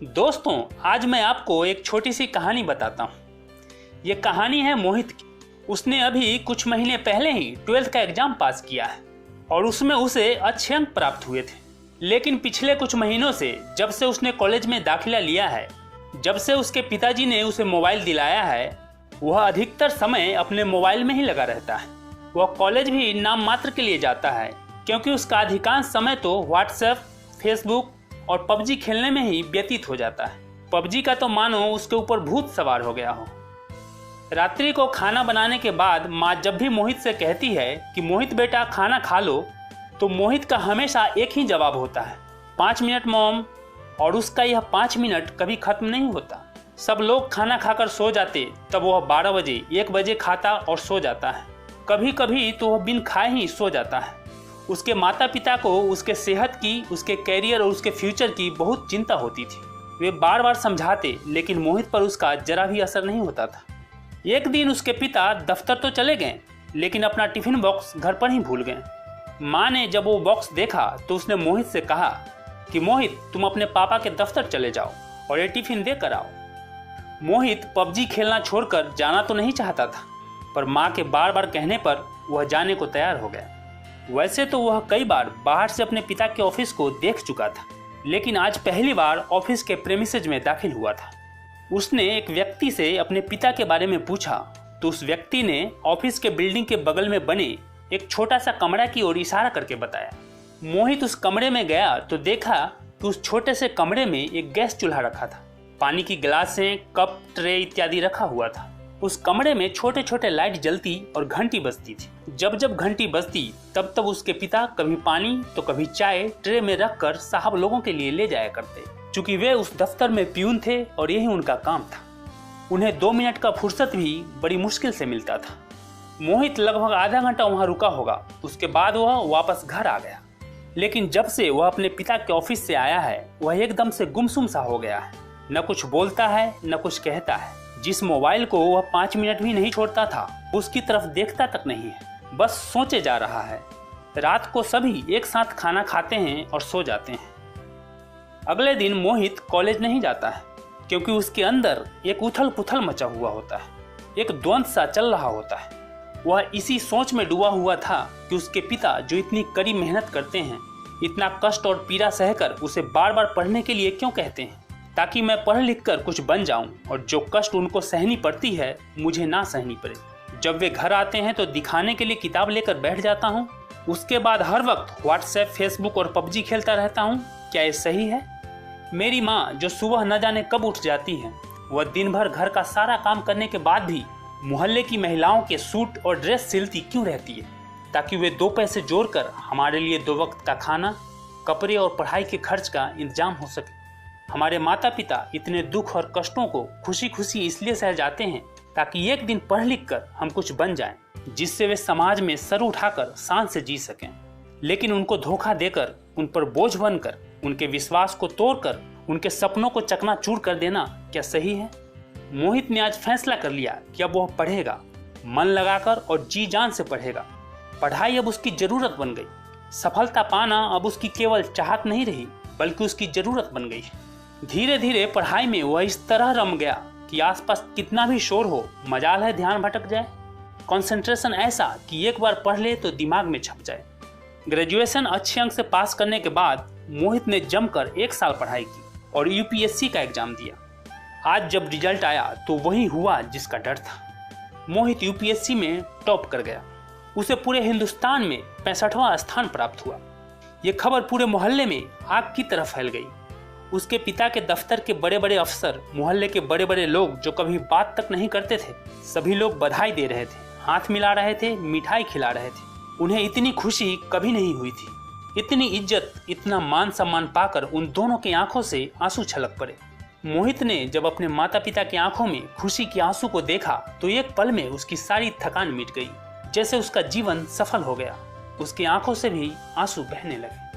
दोस्तों, आज मैं आपको एक छोटी सी कहानी बताता हूँ। ये कहानी है मोहित की। उसने अभी कुछ महीने पहले ही 12th का एग्जाम पास किया है और उसमें उसे अच्छे अंक प्राप्त हुए थे। लेकिन पिछले कुछ महीनों से जब से उसने कॉलेज में दाखिला लिया है, जब से उसके पिताजी ने उसे मोबाइल दिलाया है, वह अधिकतर समय अपने मोबाइल में ही लगा रहता है। वह कॉलेज भी नाम मात्र के लिए जाता है क्योंकि उसका अधिकांश समय तो व्हाट्सएप, फेसबुक और पबजी खेलने में ही व्यतीत हो जाता है। पबजी का तो मानो उसके ऊपर भूत सवार हो गया हो। रात्रि को खाना बनाने के बाद माँ जब भी मोहित से कहती है कि मोहित बेटा खाना खा लो, तो मोहित का हमेशा एक ही जवाब होता है, 5 मिनट मॉम। और उसका यह 5 मिनट कभी खत्म नहीं होता। सब लोग खाना खाकर सो जाते तब वह 12 बजे 1 बजे खाता और सो जाता है। कभी कभी तो वह बिन खाए ही सो जाता है। उसके माता पिता को उसके सेहत की, उसके कैरियर और उसके फ्यूचर की बहुत चिंता होती थी। वे बार बार समझाते, लेकिन मोहित पर उसका जरा भी असर नहीं होता था। एक दिन उसके पिता दफ्तर तो चले गए, लेकिन अपना टिफिन बॉक्स घर पर ही भूल गए। माँ ने जब वो बॉक्स देखा तो उसने मोहित से कहा कि मोहित, तुम अपने पापा के दफ्तर चले जाओ और ये टिफिन देकर आओ। मोहित पबजी खेलना छोड़कर जाना तो नहीं चाहता था, पर माँ के बार बार कहने पर वह जाने को तैयार हो गया। वैसे तो वह कई बार बाहर से अपने पिता के ऑफिस को देख चुका था, लेकिन आज पहली बार ऑफिस के प्रेमिसेज में दाखिल हुआ था। उसने एक व्यक्ति से अपने पिता के बारे में पूछा तो उस व्यक्ति ने ऑफिस के बिल्डिंग के बगल में बने एक छोटा सा कमरा की ओर इशारा करके बताया। मोहित उस कमरे में गया तो देखा कि उस छोटे से कमरे में एक गैस चूल्हा रखा था। पानी की गिलासें, कप, ट्रे इत्यादि रखा हुआ था। उस कमरे में छोटे छोटे लाइट जलती और घंटी बजती थी। जब जब घंटी बजती तब तब उसके पिता कभी पानी तो कभी चाय ट्रे में रखकर साहब लोगों के लिए ले जाया करते। चूंकि वे उस दफ्तर में प्यून थे और यही उनका काम था। उन्हें 2 मिनट का फुर्सत भी बड़ी मुश्किल से मिलता था। मोहित लगभग आधा घंटा वहां रुका होगा। उसके बाद वह वापस घर आ गया। लेकिन जब से वह अपने पिता के ऑफिस से आया है, वह एकदम से गुमसुम सा हो गया है। न कुछ बोलता है, न कुछ कहता है। जिस मोबाइल को वह 5 मिनट भी नहीं छोड़ता था, उसकी तरफ देखता तक नहीं है, बस सोचे जा रहा है। रात को सभी एक साथ खाना खाते हैं और सो जाते हैं। अगले दिन मोहित कॉलेज नहीं जाता है क्योंकि उसके अंदर एक उथल पुथल मचा हुआ होता है। एक द्वंद सा चल रहा होता है। वह इसी सोच में डूबा हुआ था कि उसके पिता जो इतनी कड़ी मेहनत करते हैं, इतना कष्ट और पीड़ा सहकर उसे बार बार पढ़ने के लिए क्यों कहते हैं, ताकि मैं पढ़ लिख कर कुछ बन जाऊं और जो कष्ट उनको सहनी पड़ती है मुझे ना सहनी पड़े। जब वे घर आते हैं तो दिखाने के लिए किताब लेकर बैठ जाता हूं। उसके बाद हर वक्त व्हाट्सएप, फेसबुक और पबजी खेलता रहता हूं। क्या ये सही है? मेरी माँ जो सुबह न जाने कब उठ जाती है, वह दिन भर घर का सारा काम करने के बाद भी मोहल्ले की महिलाओं के सूट और ड्रेस सिलती क्यों रहती है, ताकि वे 2 पैसे जोड़कर हमारे लिए 2 वक्त का खाना, कपड़े और पढ़ाई के खर्च का इंतजाम हो सके। हमारे माता पिता इतने दुख और कष्टों को खुशी खुशी इसलिए सह जाते हैं ताकि एक दिन पढ़ लिख कर हम कुछ बन जाएं, जिससे वे समाज में सर उठाकर शान से जी सकें। लेकिन उनको धोखा देकर, उन पर बोझ बनकर, उनके विश्वास को तोड़कर, उनके सपनों को चकनाचूर कर देना क्या सही है? मोहित ने आज फैसला कर लिया कि अब वह पढ़ेगा, मन लगाकर और जी जान से पढ़ेगा। पढ़ाई अब उसकी जरूरत बन गई। सफलता पाना अब उसकी केवल चाहत नहीं रही, बल्कि उसकी जरूरत बन गई। धीरे धीरे पढ़ाई में वह इस तरह रम गया कि आसपास कितना भी शोर हो, मजाल है ध्यान भटक जाए। कंसंट्रेशन ऐसा कि एक बार पढ़ ले तो दिमाग में छप जाए। ग्रेजुएशन अच्छे अंक से पास करने के बाद मोहित ने जमकर 1 साल पढ़ाई की और यूपीएससी का एग्जाम दिया। आज जब रिजल्ट आया तो वही हुआ जिसका डर था। मोहित यूपीएससी में टॉप कर गया। उसे पूरे हिंदुस्तान में 65वां स्थान प्राप्त हुआ। ये खबर पूरे मोहल्ले में आग की तरह फैल गई। उसके पिता के दफ्तर के बड़े बड़े अफसर, मोहल्ले के बड़े बड़े लोग जो कभी बात तक नहीं करते थे, सभी लोग बधाई दे रहे थे, हाथ मिला रहे थे, मिठाई खिला रहे थे। उन्हें इतनी खुशी कभी नहीं हुई थी। इतनी इज्जत, इतना मान सम्मान पाकर उन दोनों की आंखों से आंसू छलक पड़े। मोहित ने जब अपने माता पिता की आंखों में खुशी के आंसू को देखा तो एक पल में उसकी सारी थकान मिट गई, जैसे उसका जीवन सफल हो गया। उसकी आंखों से भी आंसू बहने लगे।